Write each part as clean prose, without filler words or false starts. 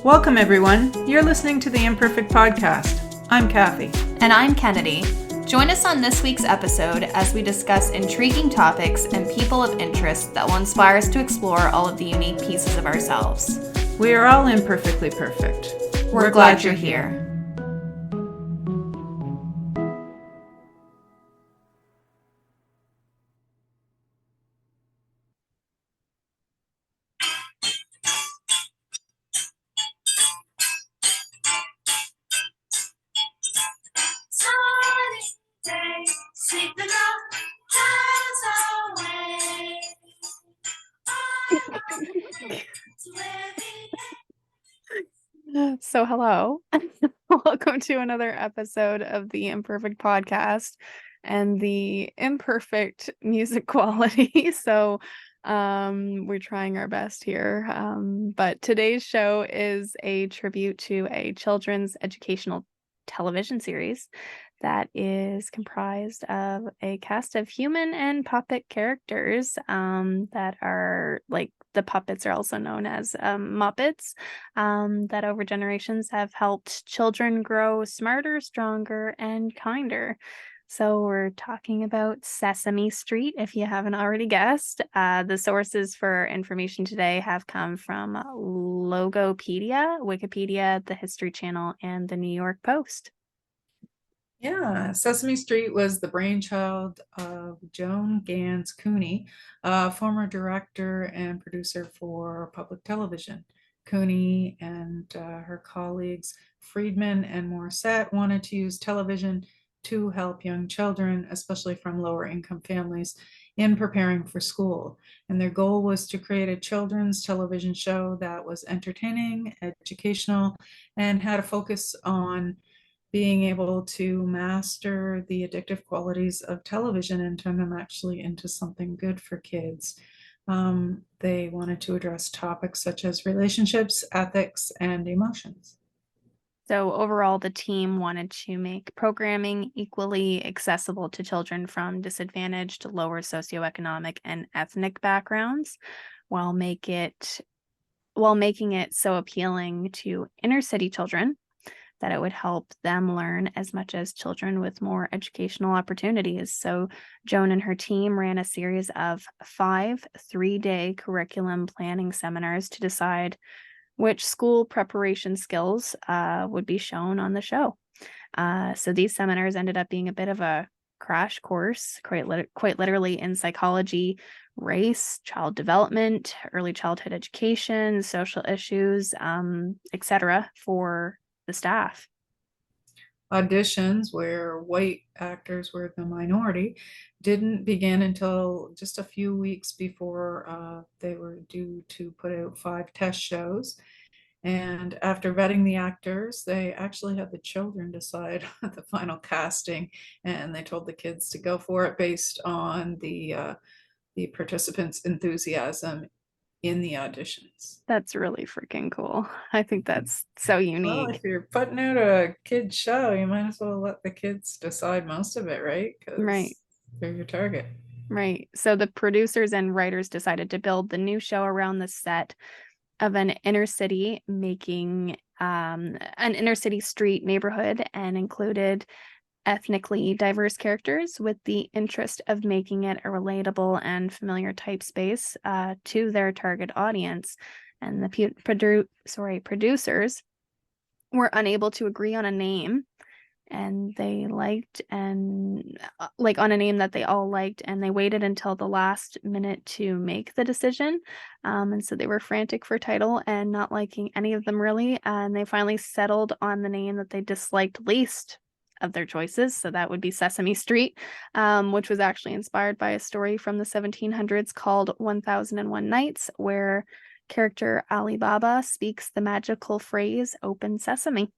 Welcome, everyone. You're listening to the ImPerfect Podcast. I'm Kathy. And I'm Kennedy. Join us on this week's episode as we discuss intriguing topics and people of interest that will inspire us to explore all of the unique pieces of ourselves. We are all imperfectly perfect. We're glad you're here. So hello, welcome to another episode of the ImPerfect Podcast and the imperfect music quality. So we're trying our best here. But today's show is a tribute to a children's educational television series that is comprised of a cast of human and puppet characters that are like the puppets are also known as Muppets that over generations have helped children grow smarter, stronger, and kinder. So we're talking about Sesame Street, if you haven't already guessed. The sources for information today have come from Logopedia, Wikipedia, the History Channel, and the New York Post. Yeah, Sesame Street was the brainchild of Joan Gans Cooney, a former director and producer for public television. Cooney and her colleagues Friedman and Morissette wanted to use television to help young children, especially from lower income families, in preparing for school. And their goal was to create a children's television show that was entertaining, educational, and had a focus on being able to master the addictive qualities of television and turn them actually into something good for kids. They wanted to address topics such as relationships, ethics, and emotions. So overall, the team wanted to make programming equally accessible to children from disadvantaged, lower socioeconomic and ethnic backgrounds, while making it so appealing to inner city children that it would help them learn as much as children with more educational opportunities. So Joan and her team ran a series of 5 3-day curriculum planning seminars to decide which school preparation skills would be shown on the show. So these seminars ended up being a bit of a crash course, quite literally, in psychology, race, child development, early childhood education, social issues, etc. for the staff. Auditions, where white actors were the minority, didn't begin until just a few weeks before they were due to put out 5 test shows. And after vetting the actors, they actually had the children decide the final casting, and they told the kids to go for it based on the participants' enthusiasm in the auditions. That's really freaking cool. I think that's so unique. Well, if you're putting out a kid's show, you might as well let the kids decide most of it, right? 'Cause Right. they're your target. Right. So the producers and writers decided to build the new show around the set of an inner city street neighborhood, and included ethnically diverse characters with the interest of making it a relatable and familiar type space to their target audience. And the producers were unable to agree on a name, and they liked and on a name that they all liked, and they waited until the last minute to make the decision. And so they were frantic for title and not liking any of them really, and they finally settled on the name that they disliked least of their choices. So that would be Sesame Street, which was actually inspired by a story from the 1700s called 1001 Nights, where character Ali Baba speaks the magical phrase "Open Sesame."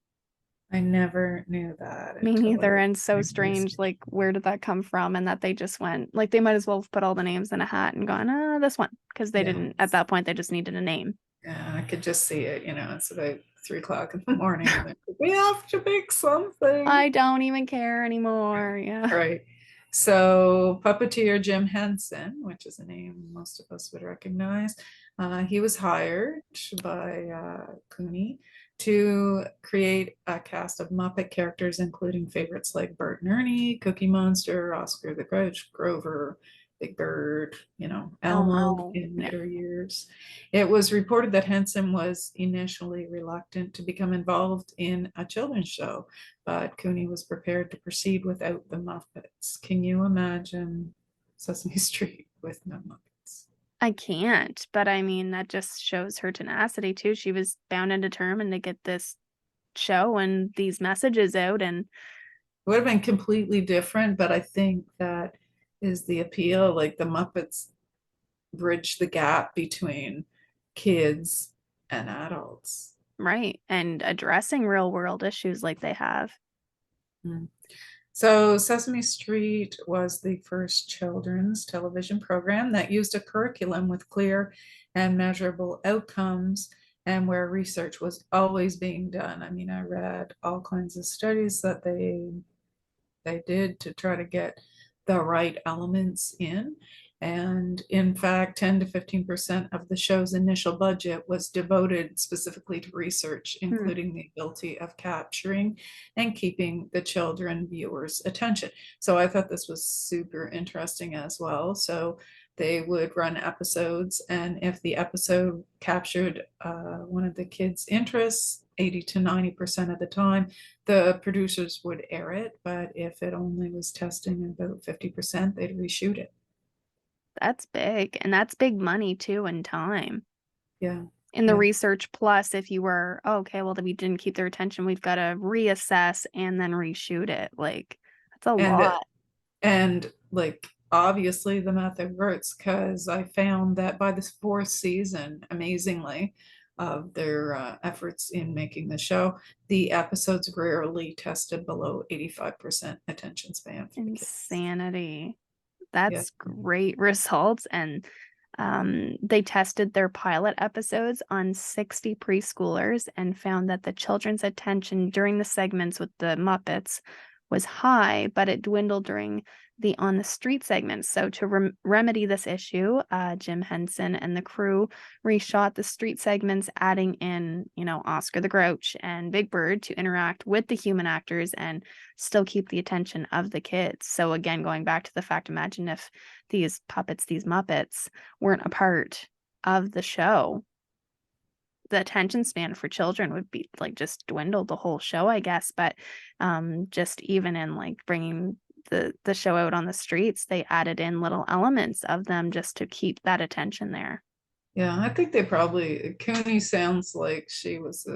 I never knew that. Me neither, and so strange, like, where did that come from? And that they just went, like, they might as well have put all the names in a hat and gone, this one, because they didn't, at that point, they just needed a name. Yeah, I could just see it, it's about 3:00 in the morning. And like, we have to pick something. I don't even care anymore. Yeah. Right. So puppeteer Jim Henson, which is a name most of us would recognize, He was hired by Cooney to create a cast of Muppet characters, including favorites like Bert and Ernie, Cookie Monster, Oscar the Grouch, Grover, Big Bird, Elmo Elmo. in Yeah. later years. It was reported that Henson was initially reluctant to become involved in a children's show, but Cooney was prepared to proceed without the Muppets. Can you imagine Sesame Street with no Muppets? I can't, but I mean, that just shows her tenacity too. She was bound and determined to get this show and these messages out. And It would have been completely different, but I think that is the appeal. Like the Muppets bridge the gap between kids and adults. right. And addressing real world issues like they have. Mm. So Sesame Street was the first children's television program that used a curriculum with clear and measurable outcomes and where research was always being done. I mean, I read all kinds of studies that they did to try to get the right elements in. And in fact, 10 to 15% of the show's initial budget was devoted specifically to research, including the ability of capturing and keeping the children viewers' attention. So I thought this was super interesting as well. So they would run episodes, and if the episode captured one of the kids' interests, 80 to 90% of the time, the producers would air it, but if it only was testing about 50%, they'd reshoot it. That's big. And that's big money too and time. Yeah. In the Yeah. research, plus if you were, oh, okay, well, we didn't keep their attention, we've got to reassess and then reshoot it. Like, that's a And lot. like obviously the method works, because I found that by the fourth season, amazingly, of their efforts in making the show, the episodes rarely tested below 85% attention span for the kids. Insanity. Yeah. That's great results. And they tested their pilot episodes on 60 preschoolers and found that the children's attention during the segments with the Muppets was high, but it dwindled during the on the street segments. So to remedy this issue, Jim Henson and the crew reshot the street segments, adding in, Oscar the Grouch and Big Bird to interact with the human actors and still keep the attention of the kids. So again, going back to the fact, imagine if these Muppets weren't a part of the show, the attention span for children would be like just dwindled the whole show, I guess. But just even in like bringing the show out on the streets, they added in little elements of them just to keep that attention there. Yeah, I think Cooney sounds like she was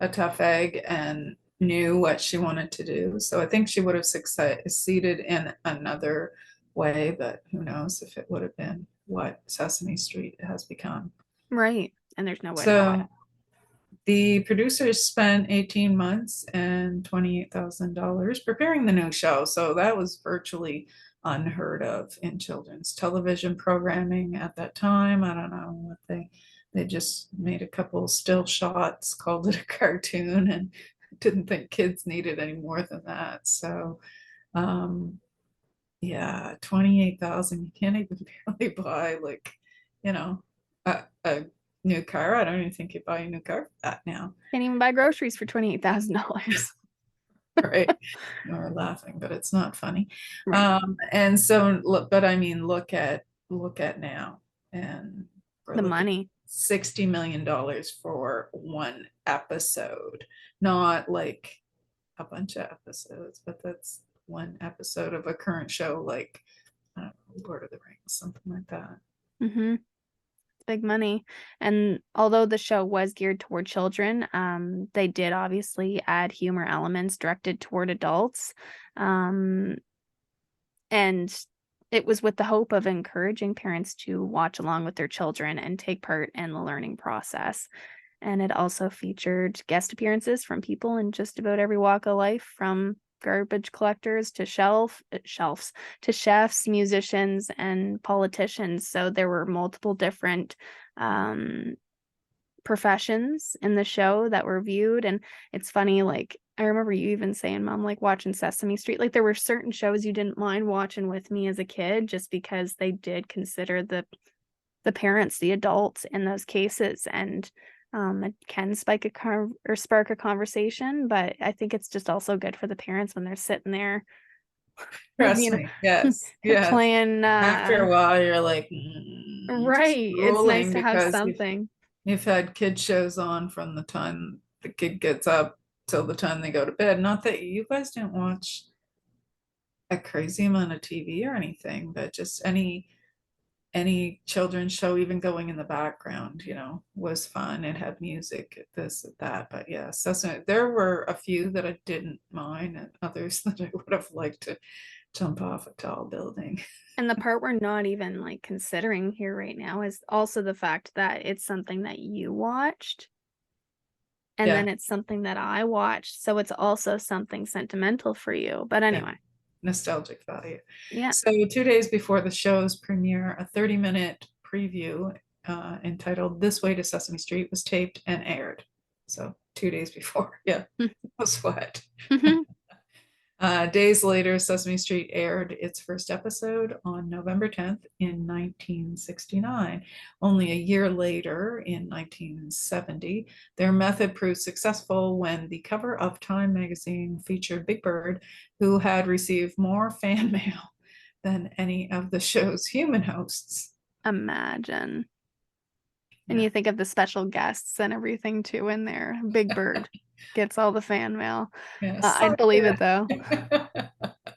a tough egg and knew what she wanted to do. So I think she would have succeeded in another way, but who knows if it would have been what Sesame Street has become. Right. And there's no way to know. So the producers spent 18 months and $28,000 preparing the new show. So that was virtually unheard of in children's television programming at that time. I don't know what they just made a couple still shots, called it a cartoon, and didn't think kids needed any more than that. So yeah, 28,000, you can't even barely buy a new car. I don't even think you buy a new car for that now. Can't even buy groceries for $28,000. Right. We're laughing, but it's not funny. Right. And so but I mean, look at now, and The money. $60 million for one episode, not like a bunch of episodes, but that's one episode of a current show, like I don't know, Lord of the Rings, something like that. Mm-hmm. Big money. And although the show was geared toward children, they did obviously add humor elements directed toward adults. And it was with the hope of encouraging parents to watch along with their children and take part in the learning process. And it also featured guest appearances from people in just about every walk of life, from garbage collectors to chefs, musicians, and politicians. So there were multiple different professions in the show that were viewed. And it's funny, like I remember you even saying, Mom, like watching Sesame Street, like there were certain shows you didn't mind watching with me as a kid just because they did consider the the parents, the adults in those cases, and it can spark a conversation, but I think it's just also good for the parents when they're sitting there, Trust you know, me. Yes. Yes. playing. After a while, you're like, Right. just It's nice scrolling to have because something. you've had kid shows on from the time the kid gets up till the time they go to bed. Not that you guys didn't watch a crazy amount of TV or anything, but just any children's show, even going in the background, was fun. It had music, this, that. But yeah, Sesame, there were a few that I didn't mind, and others that I would have liked to jump off a tall building. And the part we're not even like considering here right now is also the fact that it's something that you watched, and Yeah, then it's something that I watched. So it's also something sentimental for you. But yeah, anyway, nostalgic value. yeah, So 2 days before the show's premiere, a 30-minute preview entitled "This Way to Sesame Street" was taped and aired. So 2 days before, yeah, was what. Days later, Sesame Street aired its first episode on November 10th in 1969. Only a year later, in 1970, their method proved successful when the cover of Time magazine featured Big Bird, who had received more fan mail than any of the show's human hosts. imagine. And Yeah. you think of the special guests and everything too in there. Big Bird gets all the fan mail. Yeah, I'd believe it though. yeah.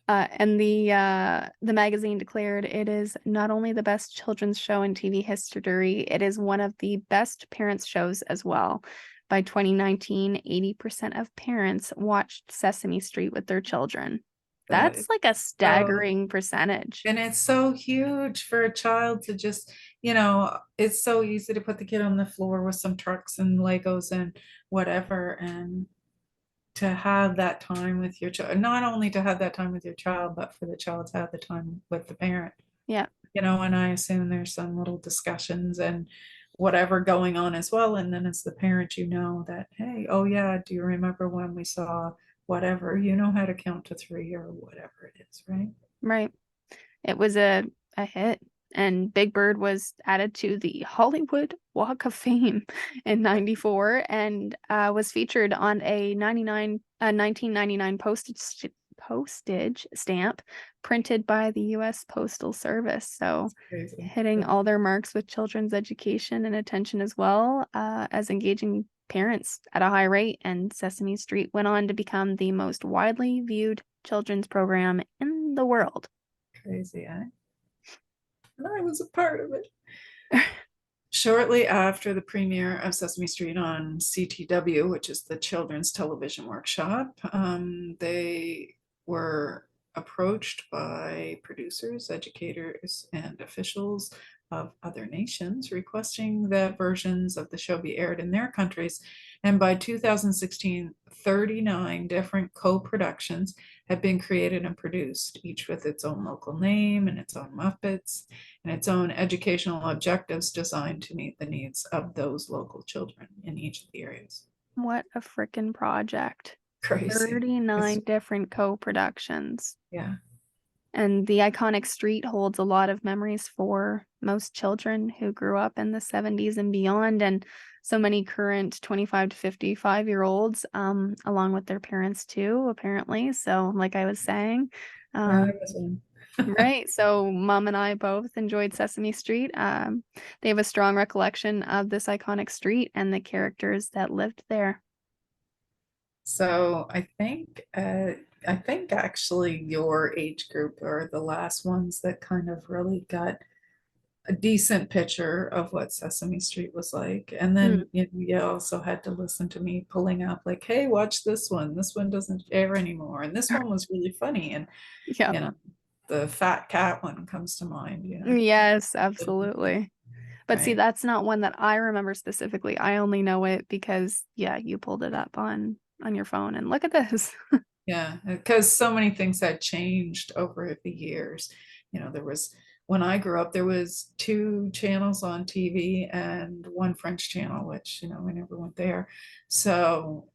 And the magazine declared it is not only the best children's show in TV history, it is one of the best parents shows as well. By 2019, 80% of parents watched Sesame Street with their children. That That's is like a so, staggering percentage. and it's so huge for a child to just, it's so easy to put the kid on the floor with some trucks and Legos and whatever, and to have that time with your child, not only to have that time with your child, but for the child to have the time with the parent. Yeah. And I assume there's some little discussions and whatever going on as well. And then as the parent, that, hey, oh yeah, do you remember when we saw whatever? You know how to count to 3 or whatever it is, right? Right. It was a hit, and Big Bird was added to the Hollywood Walk of Fame in 94 and was featured on a 1999 postage stamp printed by the U.S. Postal Service. So hitting all their marks with children's education and attention, as well as engaging parents at a high rate. And Sesame Street went on to become the most widely viewed children's program in the world. Crazy, eh? And I was a part of it. Shortly after the premiere of Sesame Street on CTW, which is the Children's Television Workshop, they were approached by producers, educators, and officials of other nations requesting that versions of the show be aired in their countries. And by 2016, 39 different co-productions had been created and produced, each with its own local name and its own Muppets and its own educational objectives designed to meet the needs of those local children in each of the areas. What a freaking project. Crazy. 39 different co-productions. Yeah. And the iconic street holds a lot of memories for most children who grew up in the 70s and beyond, and so many current 25 to 55-year-olds, along with their parents too, apparently. So like I was saying, right. So Mom and I both enjoyed Sesame Street. They have a strong recollection of this iconic street and the characters that lived there. So I think actually your age group are the last ones that kind of really got a decent picture of what Sesame Street was like. And then you also had to listen to me pulling up like, hey, watch this one. This one doesn't air anymore. And this one was really funny. And Yeah. The fat cat one comes to mind. Yes, absolutely. But see, Right. that's not one that I remember specifically. I only know it because, yeah, you pulled it up on your phone and look at this. Yeah, because so many things had changed over the years. When I grew up, there was 2 channels on TV and 1 French channel, which, we never went there. So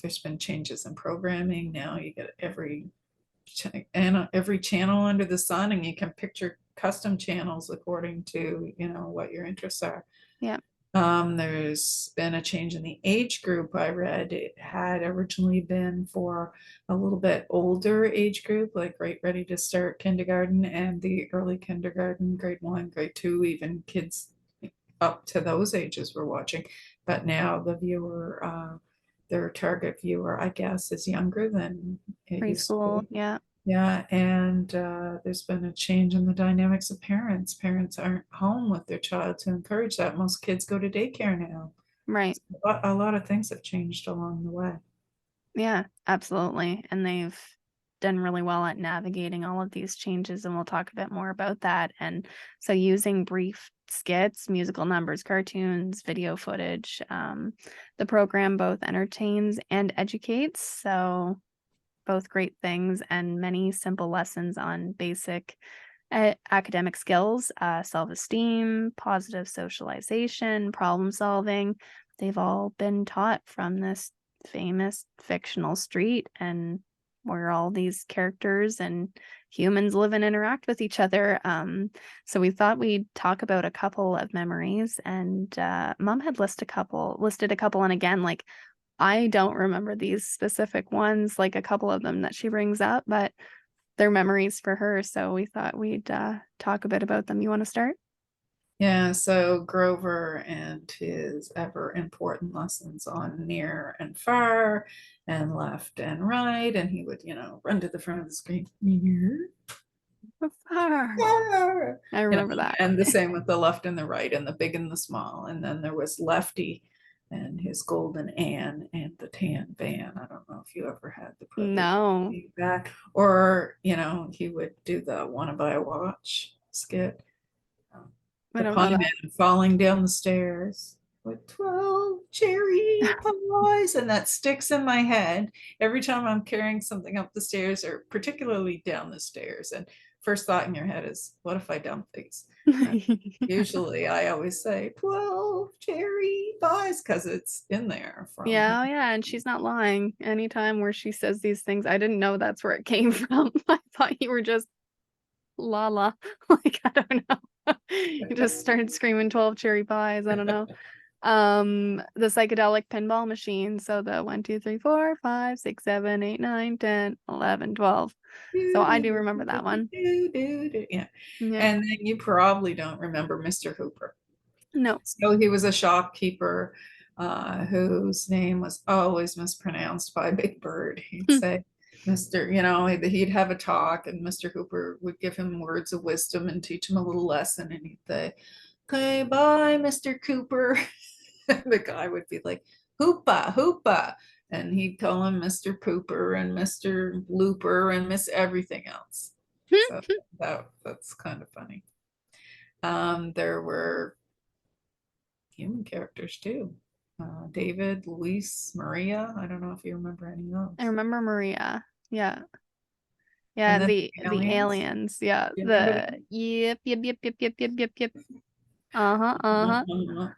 there's been changes in programming. Now you get every channel under the sun, and you can custom channels according to, what your interests are. Yeah. There's been a change in the age group. I read it had originally been for a little bit older age group, like right ready to start kindergarten and the early kindergarten, grade 1, grade 2, even kids up to those ages were watching. But now the viewer, their target viewer, I guess, is younger than it used to Preschool. be. Yeah. Yeah, and there's been a change in the dynamics of parents. Parents aren't home with their child to encourage that. Most kids go to daycare now. Right. A lot of things have changed along the way. Yeah, absolutely. And they've done really well at navigating all of these changes, and we'll talk a bit more about that. And so using brief skits, musical numbers, cartoons, video footage, the program both entertains and educates. So both great things, and many simple lessons on basic academic skills, self-esteem, positive socialization, problem solving. They've all been taught from this famous fictional street, and where all these characters and humans live and interact with each other. So we thought we'd talk about a couple of memories, and Mom had listed a couple, and again, like, I don't remember these specific ones, like a couple of them that she brings up, but they're memories for her. So we thought we'd talk a bit about them. You want to start? Yeah, so Grover and his ever important lessons on near and far and left and right. And he would, run to the front of the screen. Near, Far. far. I remember that. And the same with the left and the right and the big and the small. And then there was Lefty and his golden Ann and the tan van. I don't know if you ever had the privilege No. to see that. Or, he would do the wanna buy a watch skit. I The don't know pie that. man falling down the stairs with 12 cherry pies, and that sticks in my head every time I'm carrying something up the stairs, or particularly down the stairs. And first thought in your head is, what if I dump these? Usually I always say 12 cherry pies because it's in there from Yeah, yeah, and she's not lying. Anytime where she says these things, I didn't know that's where it came from. I thought you were just la la. Like, I don't know. You just started screaming 12 cherry pies. I don't know. The psychedelic pinball machine. So the 1, 2, 3, 4, 5, 6, 7, 8, 9, 10, 11, 12. So I do remember that one. Yeah. Yeah. And then you probably don't remember Mr. Hooper. No. So he was a shopkeeper whose name was always mispronounced by Big Bird. He'd say, he'd have a talk, and Mr. Hooper would give him words of wisdom and teach him a little lesson. And he'd say, okay, bye, Mr. Cooper. The guy would be like, hoopa, hoopa. And he'd call him Mr. Pooper and Mr. Looper and Miss everything else. So that's kind of funny. There were human characters too. David, Luis, Maria. I don't know if you remember any of those. I remember Maria. Yeah. Yeah, And then the aliens. Yeah. Yep.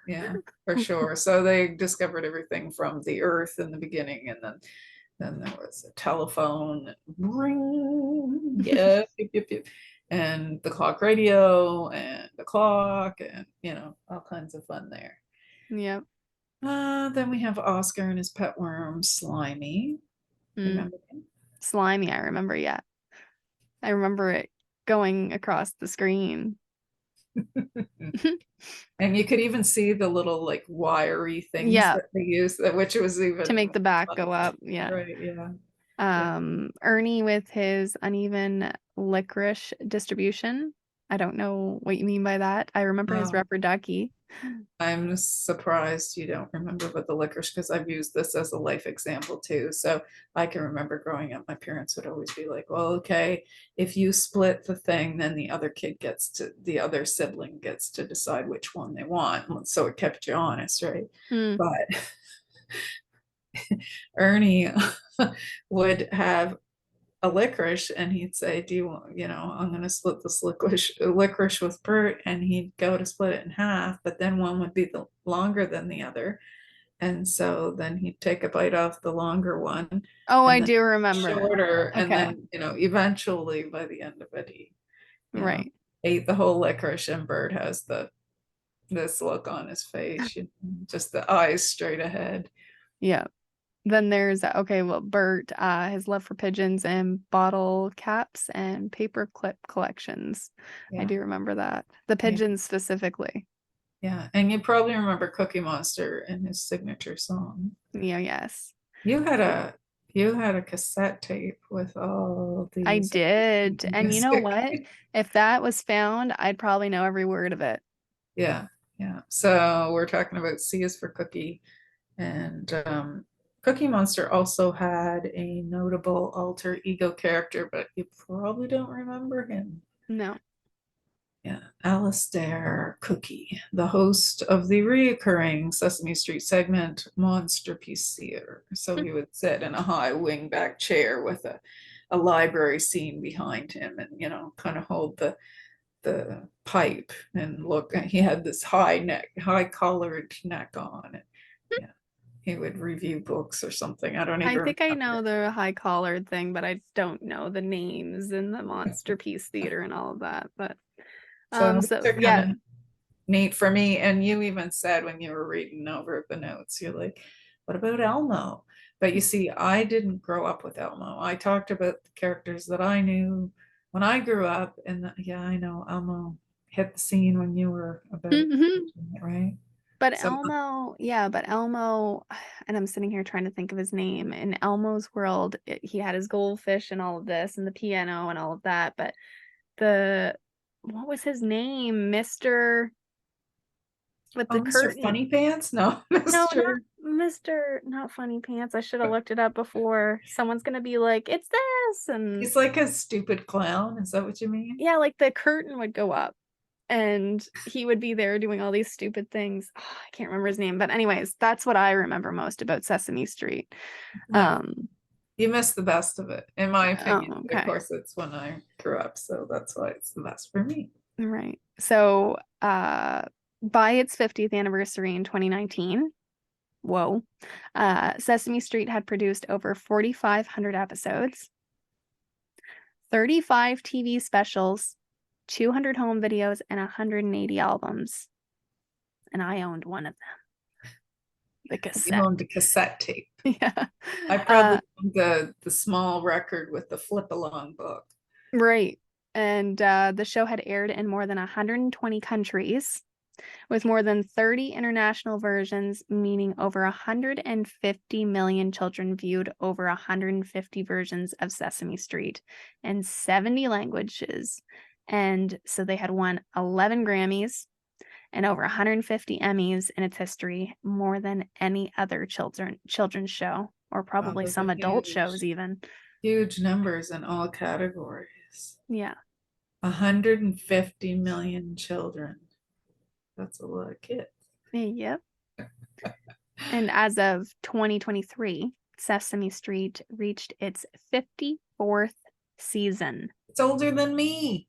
Yeah, for sure. So they discovered everything from the earth in the beginning, and then there was a telephone, ring, yep, and the clock radio and the clock, and all kinds of fun there. Yep. Then we have Oscar and his pet worm, Slimy. Remember him? Slimy, I remember, yeah. I remember it going across the screen. And you could even see the little like wiry things that they use, which was even to make the back go up. Yeah. Right, yeah. Ernie with his uneven licorice distribution. I don't know what you mean by that. I remember his rubber ducky. I'm surprised you don't remember with the licorice, because I've used this as a life example too. So I can remember growing up, my parents would always be like, well, okay, if you split the thing, then the other sibling gets to decide which one they want. So it kept you honest, right? But Ernie would have a licorice, and he'd say, do you want, I'm going to split this licorice with Bert, and he'd go to split it in half, but then one would be the longer than the other. And so then he'd take a bite off the longer one. Oh, I do remember. Shorter. Okay. And then, eventually by the end of it, right. ate the whole licorice, and Bert has this look on his face, just the eyes straight ahead. Yeah. Then there's Bert, his love for pigeons and bottle caps and paper clip collections. I Yeah. do remember that. The pigeons specifically. Yeah, and you probably remember Cookie Monster and his signature song. Yeah, yes. You had a cassette tape with all I these did. And you know music. what? If that was found, I'd probably know every word of it. Yeah, yeah. So we're talking about C is for Cookie, and Cookie Monster also had a notable alter ego character, but you probably don't remember him. No. Yeah, Alistair Cookie, the host of the reoccurring Sesame Street segment Monster Piece Theater. So he would sit in a high wingback chair with a library scene behind him, and kind of hold the pipe and look. He had this high collared neck on it. Yeah, he would review books or something. I don't even I think I remember. know the high collared thing, but I don't know the names and the Monster Piece Theater and all of that. But So these are kind yeah. of neat for me. And you even said when you were reading over the notes, you're like, what about Elmo? But you see, I didn't grow up with Elmo. I talked about the characters that I knew when I grew up. And yeah, I know Elmo hit the scene when you were about, right? But So Elmo, and I'm sitting here trying to think of his name. In Elmo's world, he had his goldfish and all of this, and the piano and all of that. But what was his name? Mr. with the Mr. curtain. Funny Pants? No, No, Mr. not Funny Pants. I should have looked it up before. Someone's gonna be like, it's this, and He's like a stupid clown. Is that what you mean? yeah, like the curtain would go up and he would be there doing all these stupid things. Oh, I can't remember his name, but anyways, that's what I remember most about Sesame Street. No, you missed the best of it, in my opinion. Oh, Of okay. course, it's when I grew up, so that's why it's the best for me. Right. So, by its 50th anniversary in 2019, Sesame Street had produced over 4,500 episodes, 35 TV specials, 200 home videos, and 180 albums. And I owned one of them. The You cassette. owned a cassette tape. Yeah. I probably owned the small record with the flip along book. Right. And the show had aired in more than 120 countries with more than 30 international versions, meaning over 150 million children viewed over 150 versions of Sesame Street in 70 languages. And so they had won 11 Grammys and over 150 Emmys in its history, more than any other children's show, or probably Those some are adult shows even. huge numbers in all categories. Yeah. 150 million children. That's a lot of kids. Yep. And as of 2023, Sesame Street reached its 54th season. It's older than me.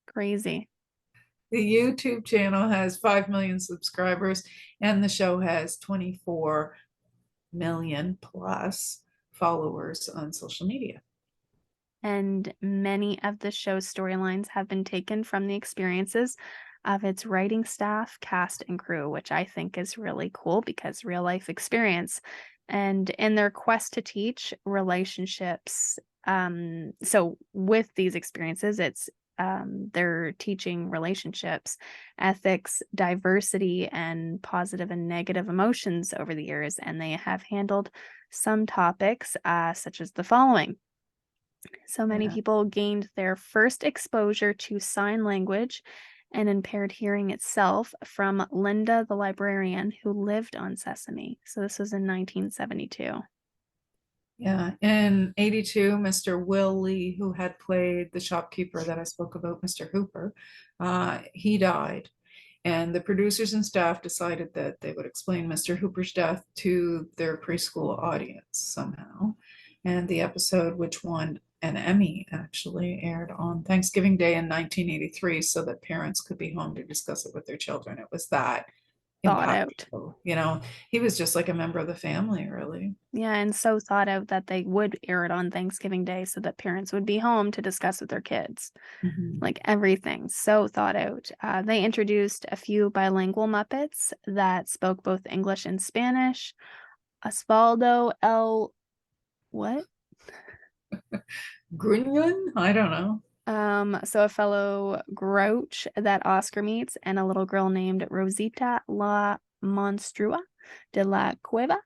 Crazy. The YouTube channel has 5 million subscribers, and the show has 24 million plus followers on social media. And many of the show's storylines have been taken from the experiences of its writing staff, cast, and crew, which I think is really cool because real life experience. And in their quest to teach relationships, so with these experiences, they're teaching relationships, ethics, diversity, and positive and negative emotions over the years. And they have handled some topics such as the following. So many people gained their first exposure to sign language and impaired hearing itself from Linda the librarian who lived on Sesame. So this was in 1972. Yeah, in 82, Mr. Will Lee, who had played the shopkeeper that I spoke about, Mr. Hooper, he died. And the producers and staff decided that they would explain Mr. Hooper's death to their preschool audience somehow. And the episode, which won an Emmy, actually aired on Thanksgiving Day in 1983 so that parents could be home to discuss it with their children. It was that thought out. impactful. He was just like a member of the family, really. Yeah, and so thought out that they would air it on Thanksgiving Day so that parents would be home to discuss with their kids. Mhm. Like everything, so thought out. They introduced a few bilingual Muppets that spoke both English and Spanish. Osvaldo El, what? Grunion? I don't know. So a fellow Grouch that Oscar meets, and a little girl named Rosita La Monstrua de la Cueva.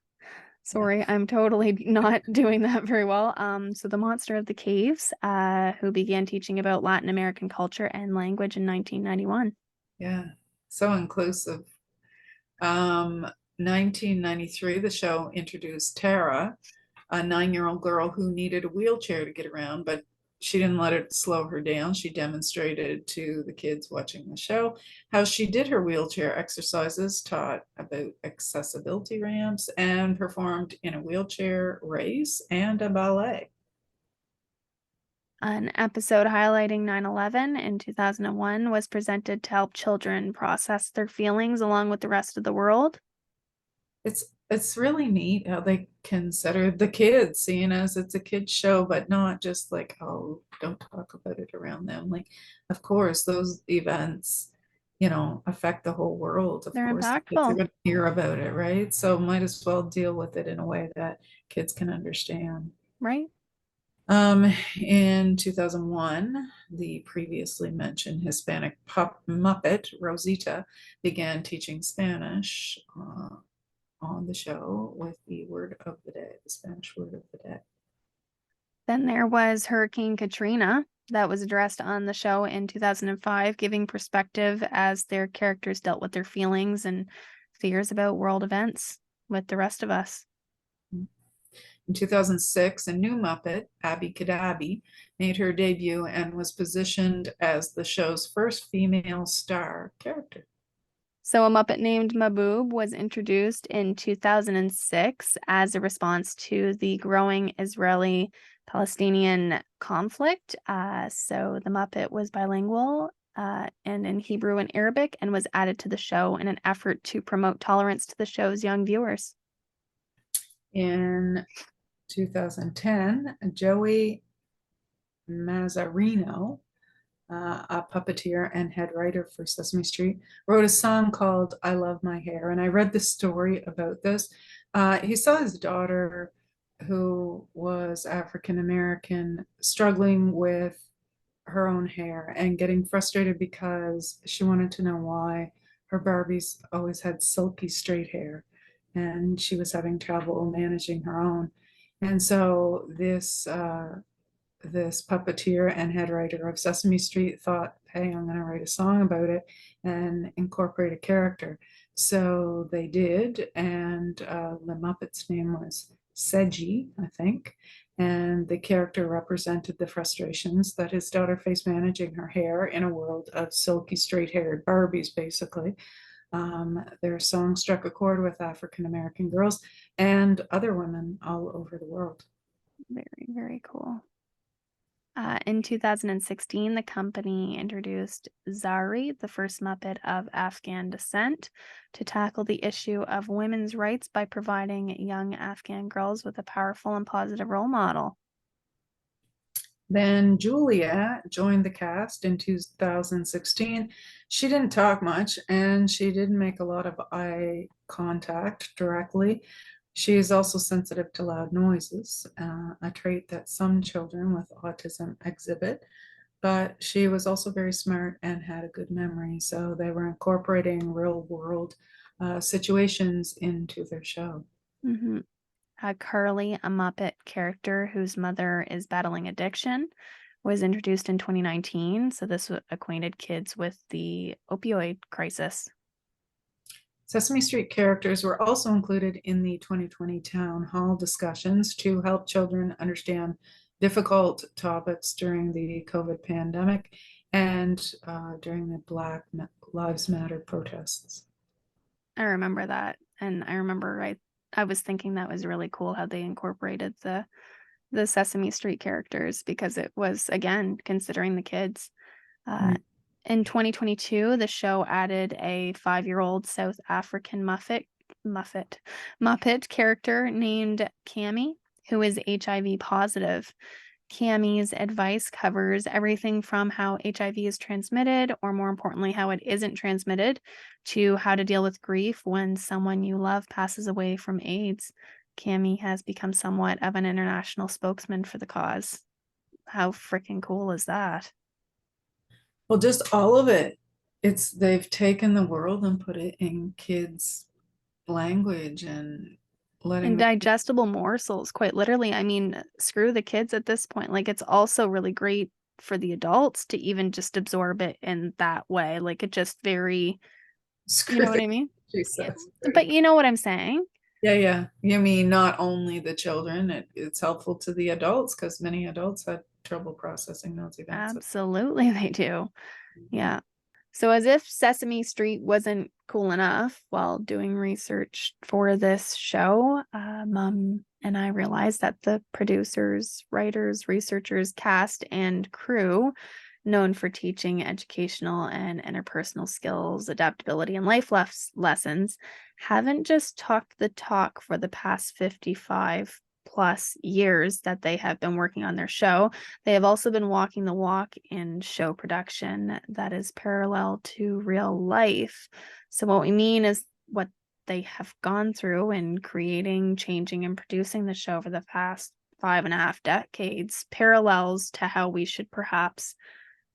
Sorry, I'm totally not doing that very well. So the monster of the caves, who began teaching about Latin American culture and language in 1991. Yeah, so inclusive. 1993, the show introduced Tara, a 9-year-old girl who needed a wheelchair to get around, but she didn't let it slow her down. She demonstrated to the kids watching the show how she did her wheelchair exercises, taught about accessibility ramps, and performed in a wheelchair race and a ballet. An episode highlighting 9/11 in 2001 was presented to help children process their feelings along with the rest of the world. It's really neat how they consider the kids, seeing as it's a kids show, but not just like, oh, don't talk about it around them. Like, of course, those events, affect the whole world. Of They're course, the kids are impactful, going to hear about it, right? So might as well deal with it in a way that kids can understand. right? In 2001, the previously mentioned Hispanic Muppet, Rosita, began teaching Spanish on the show with the word of the day, the Spanish word of the day. Then there was Hurricane Katrina that was addressed on the show in 2005, giving perspective as their characters dealt with their feelings and fears about world events with the rest of us. In 2006, a new Muppet, Abby Cadabby, made her debut and was positioned as the show's first female star character. So a Muppet named Maboob was introduced in 2006 as a response to the growing Israeli-Palestinian conflict. So the Muppet was bilingual and in Hebrew and Arabic, and was added to the show in an effort to promote tolerance to the show's young viewers. In 2010, Joey Mazzarino, a puppeteer and head writer for Sesame Street, wrote a song called I Love My Hair. And I read the story about this. He saw his daughter, who was African American, struggling with her own hair and getting frustrated because she wanted to know why her Barbies always had silky straight hair, and she was having trouble managing her own. And so this puppeteer and head writer of Sesame Street thought, hey, I'm going to write a song about it and incorporate a character. So they did, and the Muppet's name was Seji, I think. And the character represented the frustrations that his daughter faced managing her hair in a world of silky straight-haired Barbies, basically. Their song struck a chord with African American girls and other women all over the world. Very, very cool. In 2016, the company introduced Zari, the first Muppet of Afghan descent, to tackle the issue of women's rights by providing young Afghan girls with a powerful and positive role model. Then Julia joined the cast in 2016. She didn't talk much and she didn't make a lot of eye contact directly. She is also sensitive to loud noises, a trait that some children with autism exhibit. But she was also very smart and had a good memory. So they were incorporating real world situations into their show. Mm-hmm. Curly, a Muppet character whose mother is battling addiction, was introduced in 2019. So this acquainted kids with the opioid crisis. Sesame Street characters were also included in the 2020 town hall discussions to help children understand difficult topics during the COVID pandemic and during the Black Lives Matter protests. I remember that. And I remember I was thinking that was really cool how they incorporated the Sesame Street characters, because it was, again, considering the kids. In 2022, the show added a 5-year-old South African Muppet character named Cammy, who is HIV positive. Cammy's advice covers everything from how HIV is transmitted, or more importantly, how it isn't transmitted, to how to deal with grief when someone you love passes away from AIDS. Cammy has become somewhat of an international spokesman for the cause. How freaking cool is that? Well, just all of it. They've taken the world and put it in kids' language and letting And them. digestible morsels, quite literally. I mean, screw the kids at this point. Like, it's also really great for the adults to even just absorb it in that way. Like, it just very, you know what I mean? She Yeah. says. But you know what I'm saying? Yeah, yeah. You mean not only the children, it's helpful to the adults because many adults had trouble processing those events. Absolutely, they do. Yeah. So, as if Sesame Street wasn't cool enough, while doing research for this show, Mom and I realized that the producers, writers, researchers, cast, and crew, known for teaching educational and interpersonal skills, adaptability, and life lessons, haven't just talked the talk for the past 55 plus years that they have been working on their show. They have also been walking the walk in show production that is parallel to real life. So, what we mean is what they have gone through in creating, changing, and producing the show for the past 5.5 decades parallels to how we should perhaps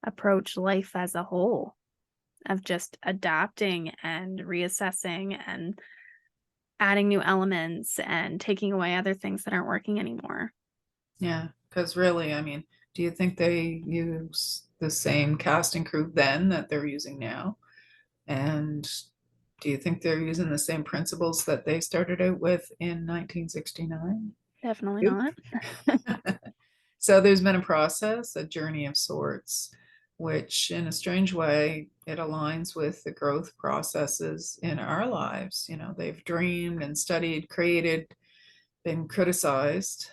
approach life as a whole, of just adapting and reassessing and adding new elements and taking away other things that aren't working anymore. Yeah, because really, I mean, do you think they use the same cast and crew then that they're using now? And do you think they're using the same principles that they started out with in 1969? Definitely not. So there's been a process, a journey of sorts, which in a strange way, it aligns with the growth processes in our lives. You know, they've dreamed and studied, created, been criticized.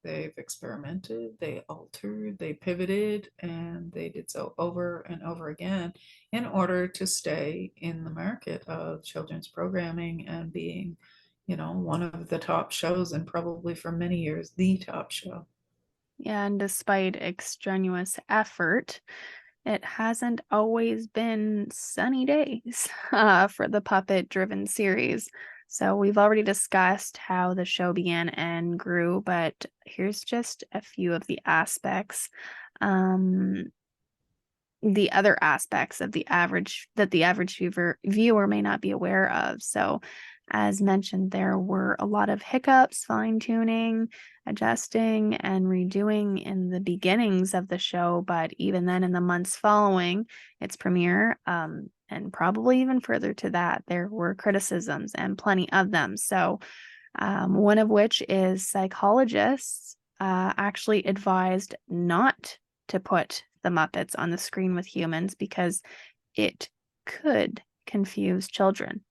They've experimented, they altered, they pivoted, and they did so over and over again in order to stay in the market of children's programming and being, one of the top shows, and probably for many years, the top show. Yeah, and despite extraneous effort, it hasn't always been sunny days for the puppet driven series. So, we've already discussed how the show began and grew, but here's just a few of the aspects. The other aspects of the average viewer may not be aware of. So, as mentioned, there were a lot of hiccups, fine tuning, adjusting, and redoing in the beginnings of the show. But even then, in the months following its premiere, and probably even further to that, there were criticisms, and plenty of them. So, one of which is psychologists actually advised not to put the Muppets on the screen with humans because it could confuse children.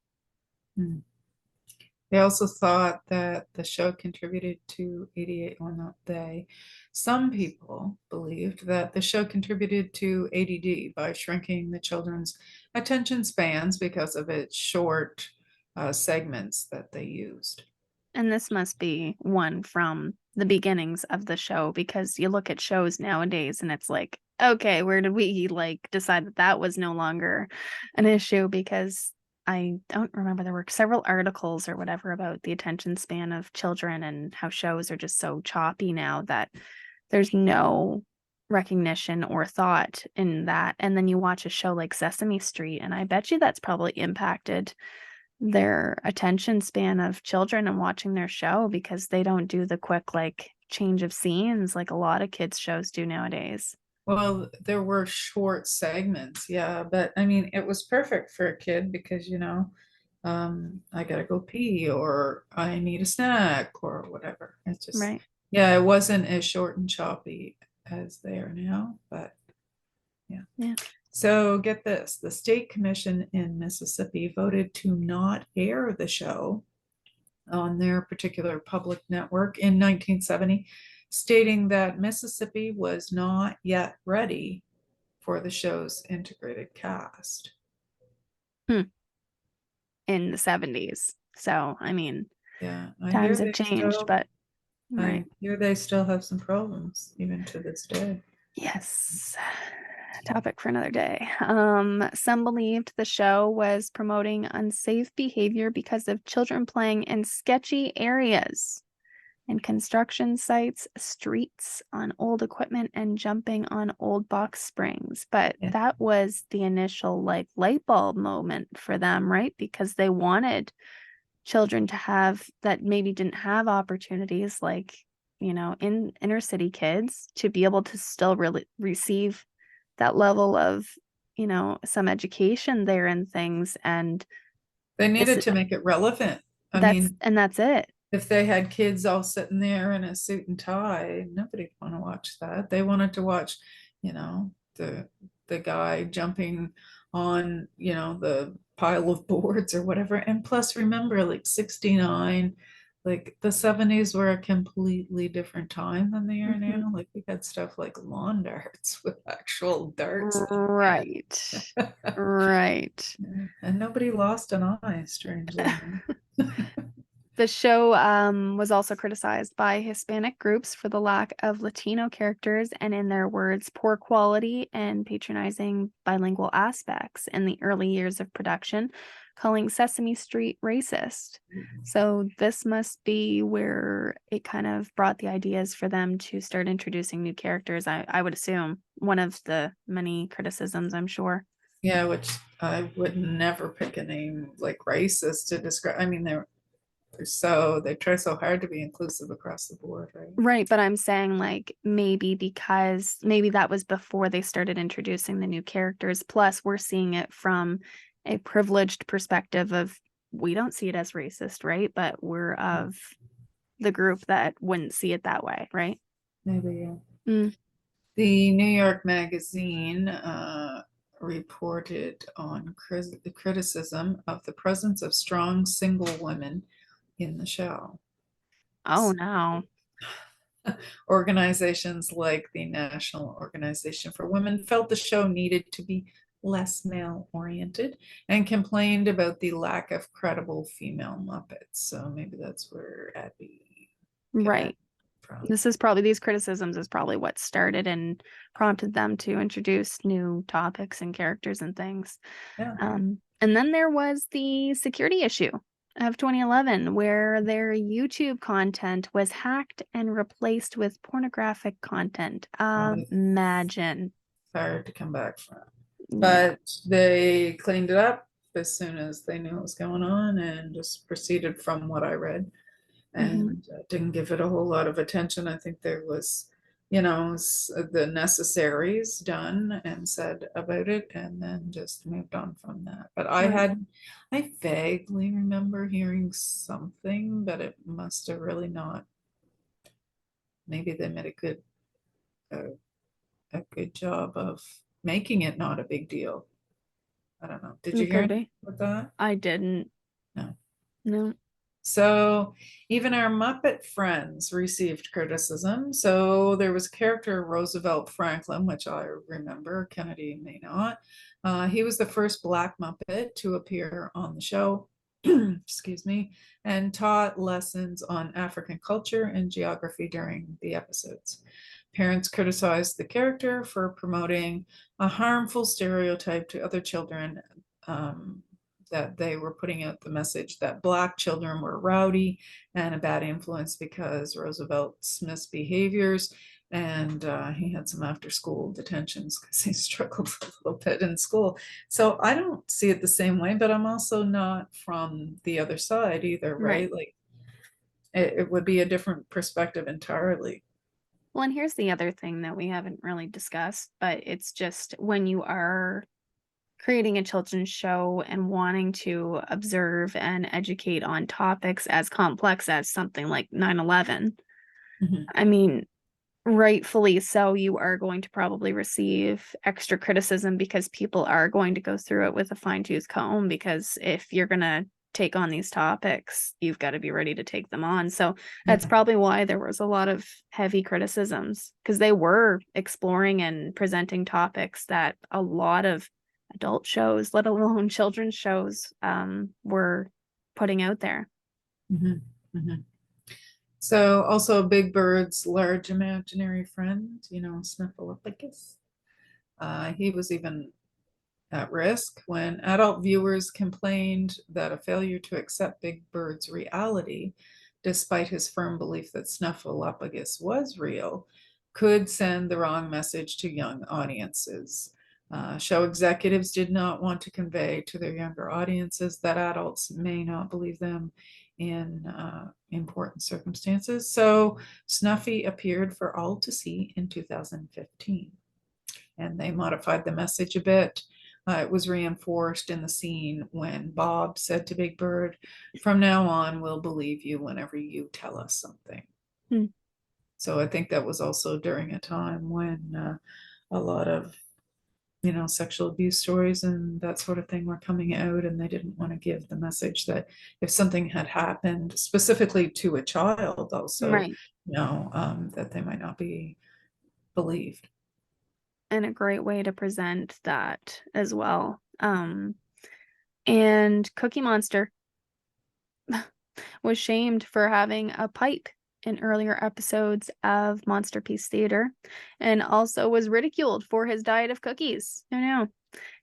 They also thought that the show contributed to 88, well, not they. Some people believed that the show contributed to ADD by shrinking the children's attention spans because of its short segments that they used. And this must be one from the beginnings of the show, because you look at shows nowadays and it's like, okay, where did we decide that was no longer an issue? Because I don't remember, there were several articles or whatever about the attention span of children and how shows are just so choppy now that there's no recognition or thought in that. And then you watch a show like Sesame Street, and I bet you that's probably impacted their attention span of children and watching their show, because they don't do the quick change of scenes like a lot of kids shows do nowadays. Well, there were short segments, yeah, but I mean, it was perfect for a kid because, I gotta go pee or I need a snack or whatever. It's just, Right. yeah, it wasn't as short and choppy as they are now, but yeah. So get this, the state commission in Mississippi voted to not air the show on their particular public network in 1970, stating that Mississippi was not yet ready for the show's integrated cast. In the 70s. So, I mean, Yeah, times have changed, but I right. hear they still have some problems even to this day. Yes. Topic for another day. Some believed the show was promoting unsafe behavior because of children playing in sketchy areas and construction sites, streets, on old equipment, and jumping on old box springs. But Yeah. that was the initial like light bulb moment for them, right? Because they wanted children to have that maybe didn't have opportunities like, in inner city kids to be able to still really receive that level of, some education there and things. And They this needed to make it relevant. I that's mean, and that's it. if they had kids all sitting there in a suit and tie, nobody'd want to watch that. They wanted to watch, the guy jumping on, the pile of boards or whatever. And plus, remember, like 69, like the 70s were a completely different time than they are now. Like we had stuff like lawn darts with actual darts. Right. Right. And nobody lost an eye, strangely enough. The show was also criticized by Hispanic groups for the lack of Latino characters and, in their words, poor quality and patronizing bilingual aspects in the early years of production, calling Sesame Street racist. So this must be where it kind of brought the ideas for them to start introducing new characters. I would assume one of the many criticisms, I'm sure. Yeah, which I would never pick a name like racist to describe. I mean, they try so hard to be inclusive across the board, right? Right, but I'm saying like maybe because maybe that was before they started introducing the new characters. Plus, we're seeing it from a privileged perspective of we don't see it as racist, right? But we're of the group that wouldn't see it that way, right? Maybe, yeah. Mm. The New York Magazine reported on the criticism of the presence of strong single women in the show. Oh no. Organizations like the National Organization for Women felt the show needed to be less male oriented and complained about the lack of credible female Muppets. So maybe that's where Abby Right. from. These criticisms is probably what started and prompted them to introduce new topics and characters and things. Yeah. And then there was the security issue of 2011, where their YouTube content was hacked and replaced with pornographic content. Imagine. Hard to come back from. Yeah. But they cleaned it up as soon as they knew what was going on and just proceeded from what I read and didn't give it a whole lot of attention. I think there was, the necessaries done and said about it and then just moved on from that. But I vaguely remember hearing something, but it must have really not. Maybe they made a good job of making it not a big deal. I don't know. Did you hear anything about that? I didn't. No. So even our Muppet friends received criticism. So there was a character, Roosevelt Franklin, which I remember, Kennedy may not. He was the first Black Muppet to appear on the show, excuse me, and taught lessons on African culture and geography during the episodes. Parents criticized the character for promoting a harmful stereotype to other children, that they were putting out the message that Black children were rowdy and a bad influence because Roosevelt's misbehaviors, and he had some after-school detentions because he struggled a little bit in school. So I don't see it the same way, but I'm also not from the other side either, right? Like it would be a different perspective entirely. Well, and here's the other thing that we haven't really discussed, but it's just when you are creating a children's show and wanting to observe and educate on topics as complex as something like 9/11, I mean, rightfully so, you are going to probably receive extra criticism because people are going to go through it with a fine-tooth comb, because if you're going to take on these topics, you've got to be ready to take them on. So that's Yeah. probably why there was a lot of heavy criticisms, because they were exploring and presenting topics that a lot of adult shows, let alone children's shows, were putting out there. Mhm, mhm. So also Big Bird's large imaginary friend, Snuffleupagus. He was even at risk when adult viewers complained that a failure to accept Big Bird's reality, despite his firm belief that Snuffleupagus was real, could send the wrong message to young audiences. Show executives did not want to convey to their younger audiences that adults may not believe them in important circumstances. So Snuffy appeared for all to see in 2015. And they modified the message a bit. It was reinforced in the scene when Bob said to Big Bird, "From now on, we'll believe you whenever you tell us something." Hmm. So I think that was also during a time when a lot of sexual abuse stories and that sort of thing were coming out, and they didn't want to give the message that if something had happened specifically to a child also, Right. that they might not be believed. And a great way to present that as well. And Cookie Monster was shamed for having a pipe in earlier episodes of Monster Piece Theater, and also was ridiculed for his diet of cookies. I know,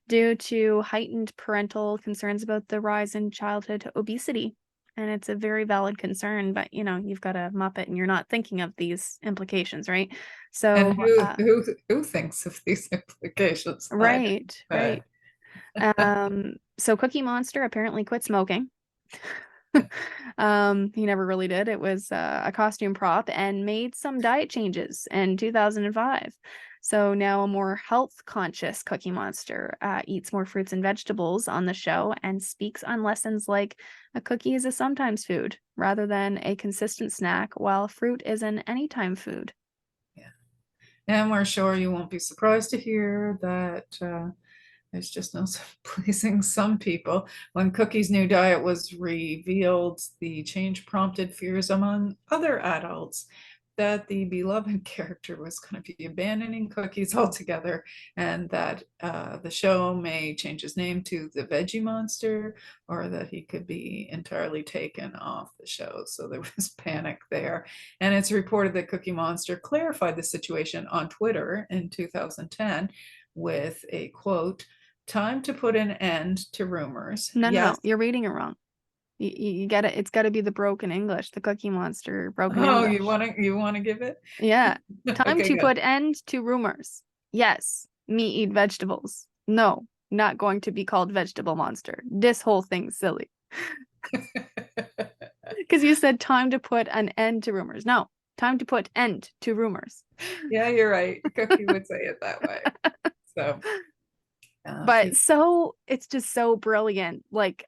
due to heightened parental concerns about the rise in childhood obesity. And it's a very valid concern, but you've got a Muppet and you're not thinking of these implications, right? So, And who thinks of these implications? right, But right. So Cookie Monster apparently quit smoking. He never really did. It was a costume prop, and made some diet changes in 2005. So now a more health conscious Cookie Monster eats more fruits and vegetables on the show, and speaks on lessons like a cookie is a sometimes food rather than a consistent snack, while fruit is an anytime food. yeah, and we're sure you won't be surprised to hear that there's just no pleasing some people. When Cookie's new diet was revealed, the change prompted fears among other adults that the beloved character was going to be abandoning cookies altogether, and that the show may change his name to the Veggie Monster, or that he could be entirely taken off the show. So there was panic there. And it's reported that Cookie Monster clarified the situation on Twitter in 2010 with a quote, "Time to put an end to rumors. No, Yes." you're reading it wrong. You get it. It's got to be the broken English, the Cookie Monster broken Oh, English. you want to give it? Yeah. Time Okay, to good. put end to rumors. Yes, me eat vegetables. No, not going to be called Vegetable Monster. This whole thing's silly. Because you said time to put an end to rumors. No, time to put end to rumors. Yeah, you're right. Cookie would say it that way. So, But so it's just so brilliant. Like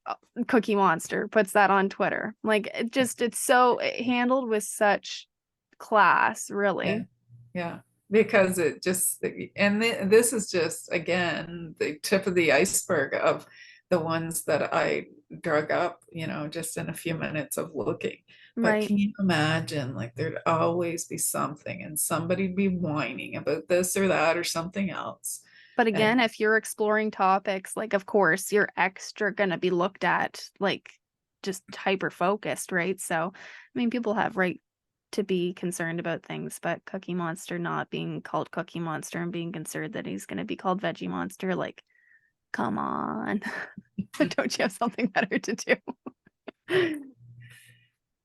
Cookie Monster puts that on Twitter. Like it's so handled with such class, really. yeah, because it just, and this is just again the tip of the iceberg of the ones that I drug up, just in a few minutes of looking. But Right. can you imagine, like, there'd always be something, and somebody'd be whining about this or that or something else. But again, And if you're exploring topics, like, of course, you're extra going to be looked at, like, just hyper focused, right? So, I mean, people have right to be concerned about things, but Cookie Monster not being called Cookie Monster and being concerned that he's going to be called Veggie Monster, like, come on. Don't you have something better to do?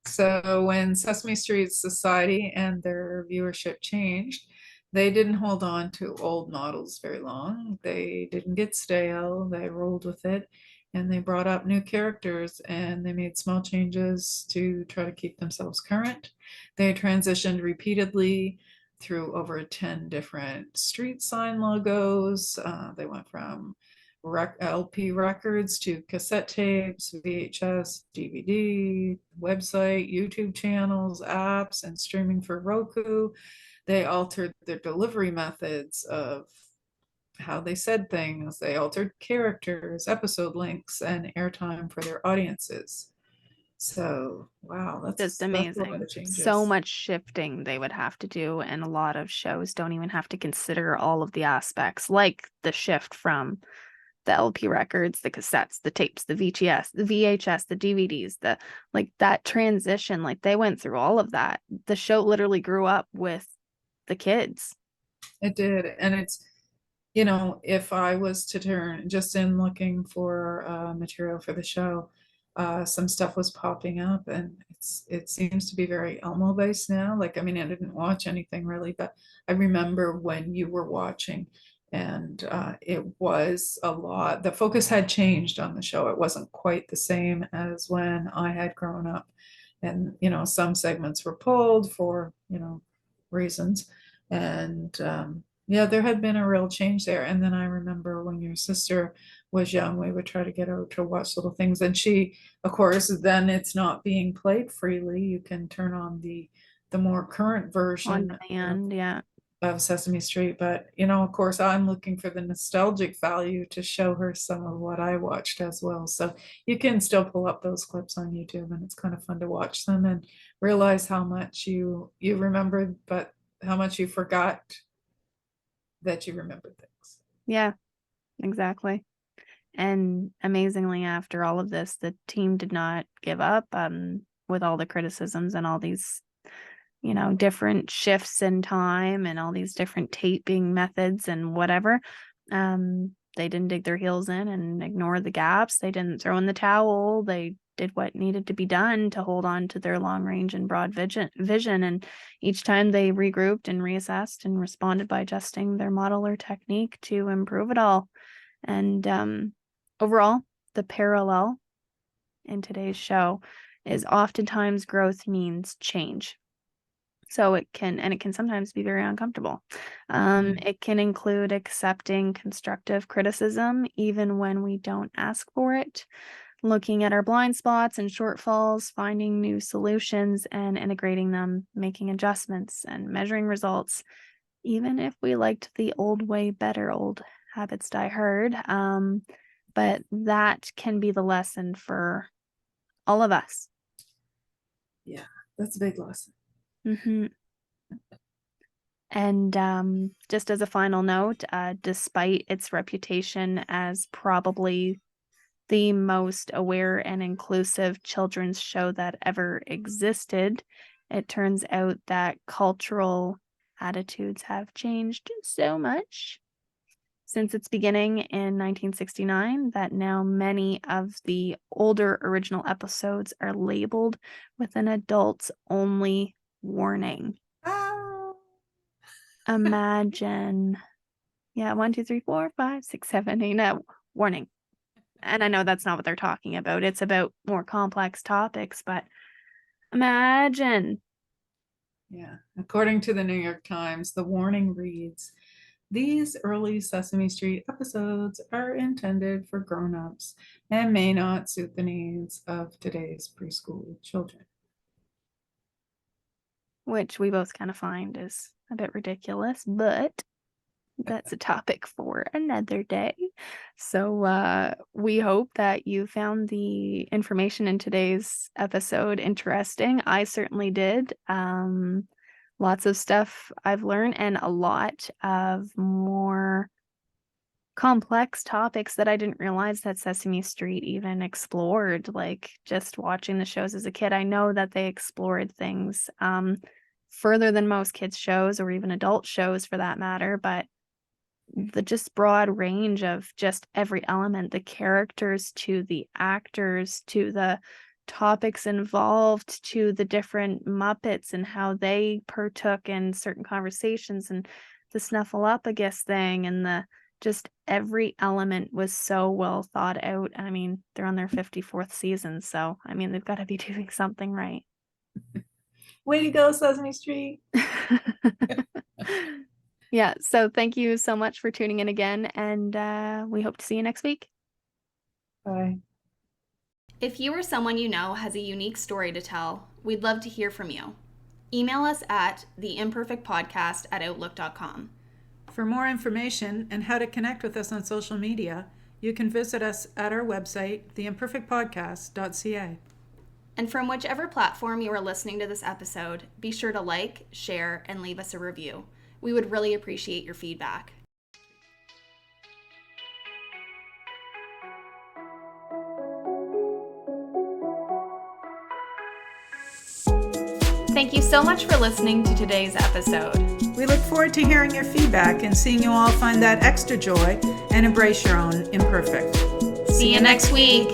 so when Sesame Street Society and their viewership changed, they didn't hold on to old models very long. They didn't get stale, they rolled with it, and they brought up new characters, and they made small changes to try to keep themselves current. They transitioned repeatedly through over 10 different street sign logos. They went from LP records to cassette tapes, VHS, DVD, website, YouTube channels, apps, and streaming for Roku. They altered their delivery methods of how they said things. They altered characters, episode links, and airtime for their audiences. So, wow, Just that's a lot amazing. of So changes. much shifting they would have to do, and a lot of shows don't even have to consider all of the aspects, like the shift from the LP records, the cassettes, the tapes, the VHS, the DVDs, the like that transition, like they went through all of that. The show literally grew up with the kids. It did, and if I was to turn just in looking for material for the show, some stuff was popping up, and it seems to be very Elmo based now. Like, I mean, I didn't watch anything really, but I remember when you were watching, and it was a lot. The focus had changed on the show. It wasn't quite the same as when I had grown up, and some segments were pulled for reasons, and yeah, there had been a real change there. And then I remember when your sister was young, we would try to get her to watch little things. And she, of course, then it's not being played freely. You can turn on the more current On version demand, yeah. of Sesame Street. But of course, I'm looking for the nostalgic value to show her some of what I watched as well. So you can still pull up those clips on YouTube, and it's kind of fun to watch them and realize how much you remembered, but how much you forgot that you remembered things. Yeah, exactly. And amazingly, after all of this, the team did not give up with all the criticisms and all these, different shifts in time and all these different taping methods and whatever. They didn't dig their heels in and ignore the gaps. They didn't throw in the towel. They did what needed to be done to hold on to their long range and broad vision. And each time they regrouped and reassessed and responded by adjusting their model or technique to improve it all. And overall, the parallel in today's show is oftentimes growth means change. So it can sometimes be very uncomfortable. It can include accepting constructive criticism even when we don't ask for it, looking at our blind spots and shortfalls, finding new solutions and integrating them, making adjustments and measuring results, even if we liked the old way better. Old habits die hard. But that can be the lesson for all of us. Yeah, that's a big lesson. Mm-hmm. And just as a final note, despite its reputation as probably the most aware and inclusive children's show that ever existed, it turns out that cultural attitudes have changed so much since its beginning in 1969 that now many of the older original episodes are labeled with an adults only warning. Oh. Imagine. Yeah, 1, 2, 3, 4, 5, 6, 7, 8. No, warning. And I know that's not what they're talking about. It's about more complex topics, but imagine. Yeah. According to the New York Times, the warning reads, "These early Sesame Street episodes are intended for grown-ups and may not suit the needs of today's preschool children." Which we both kind of find is a bit ridiculous, but that's a topic for another day. So we hope that you found the information in today's episode interesting. I certainly did. Lots of stuff I've learned and a lot of more complex topics that I didn't realize that Sesame Street even explored. Like just watching the shows as a kid, I know that they explored things further than most kids shows or even adult shows for that matter, but the just broad range of just every element, the characters to the actors to the topics involved to the different Muppets and how they partook in certain conversations and the Snuffleupagus thing and the just every element was so well thought out. I mean, they're on their 54th season, so I mean, they've got to be doing something right. Way to go, Sesame Street. Yeah, so thank you so much for tuning in again, and we hope to see you next week. Bye. If you or someone you know has a unique story to tell, we'd love to hear from you. Email us at theimperfectpodcast@outlook.com. For more information and how to connect with us on social media, you can visit us at our website, theimperfectpodcast.ca. And from whichever platform you are listening to this episode, be sure to like, share, and leave us a review. We would really appreciate your feedback. Thank you so much for listening to today's episode. We look forward to hearing your feedback and seeing you all find that extra joy and embrace your own imperfect. See you next week.